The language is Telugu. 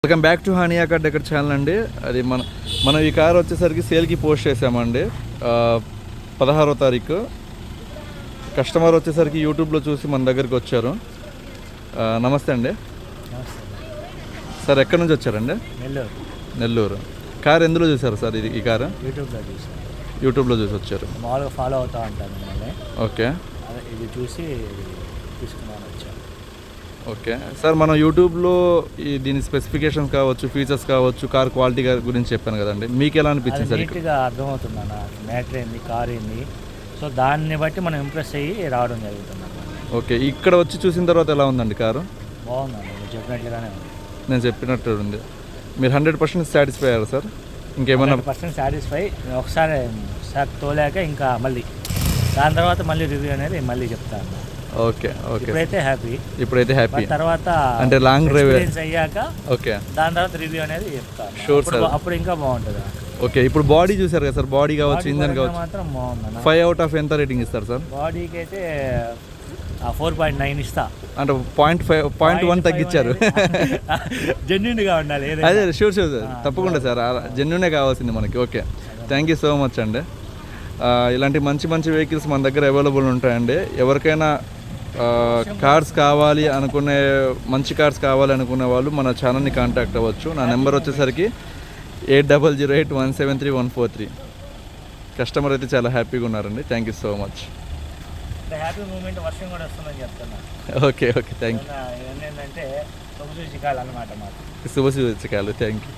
Welcome back to Hania car decor channel అండి. అది మనం ఈ కార్ వచ్చేసరికి సేల్కి పోస్ట్ చేసామండి 16వ తారీఖు. కస్టమర్ వచ్చేసరికి యూట్యూబ్లో చూసి మన దగ్గరికి వచ్చారు. నమస్తే అండి. సార్ ఎక్కడి నుంచి వచ్చారండి? నెల్లూరు. కార్ ఎందులో చూసారు సార్? ఈ కారు యూట్యూబ్లో చూసి వచ్చారు. మామూలుగా ఫాలో అవుతూ ఉంటాను మిమ్మల్ని. ఓకే, ఇది చూసి తీసుకున్నాను వచ్చాను. ఓకే సార్, మనం యూట్యూబ్లో దీని స్పెసిఫికేషన్స్ కావచ్చు, ఫీచర్స్ కావచ్చు, కార్ క్వాలిటీ గురించి చెప్పాను కదండి, మీకు ఎలా అనిపించింది సార్? నీట్గా అర్థమవుతుంది అన్న, మ్యాటర్ ఏంది, కార్ ఏంది, సో దాన్ని బట్టి మనం ఇంప్రెస్ అయ్యి రావడం జరుగుతుంది అన్నమాట. ఓకే, ఇక్కడ వచ్చి చూసిన తర్వాత ఎలా ఉందండి కారు? బాగుందండి, మీరు చెప్పినట్లుగానే ఉంది. నేను చెప్పినట్టు ఉంది. మీరు 100% సాటిస్ఫై అయ్యారు సార్? ఇంకేమన్నా 100% సాటిస్ఫై. ఒకసారి తోలాక ఇంకా మళ్ళీ దాని తర్వాత మళ్ళీ రివ్యూ అనేది మళ్ళీ చెప్తాను. ఓకే ఓకే, ఇప్పుడైతే హ్యాపీ. తర్వాత అంటే లాంగ్ డ్రైవ్ అయ్యాక ఓకే దాని తర్వాత రివ్యూ అనేది చెప్తాను. షూర్ సార్, అప్పుడు ఇంకా బాగుంటుంది. ఓకే, ఇప్పుడు బాడీ చూసారు కదా సార్, బాడీ కావచ్చు, ఇంజన్ కావచ్చు, మాత్రం బాగుంది. 5 out of ఎంత రేటింగ్ ఇస్తారు సార్? బాడీకి అయితే 4.9 ఇస్తా. అంటే 0.1 తగ్గించారు. జెన్యూన్గా ఉండాలి. అదే షూర్ సార్, తప్పకుండా సార్, జెన్యూనే కావాల్సింది మనకి. Okay, thank you so much అండి. ఇలాంటి మంచి మంచి వెహికల్స్ మన దగ్గర అవైలబుల్ ఉంటాయండి. ఎవరికైనా కార్స్ కావాలి అనుకునే, మంచి కార్స్ కావాలి అనుకునే వాళ్ళు మన ఛానల్ని కాంటాక్ట్ అవ్వచ్చు. నా నెంబర్ వచ్చేసరికి 8008173143. కస్టమర్ అయితే చాలా హ్యాపీగా ఉన్నారండి. Thank you so much. Happy moment, వర్షం కూడా వస్తుందని చెప్తున్నాను. Okay okay, thank you. ఏంటంటే శుభసూచికాలు అన్నమాట మాకు. శుభసూచికాలు, థ్యాంక్ యూ.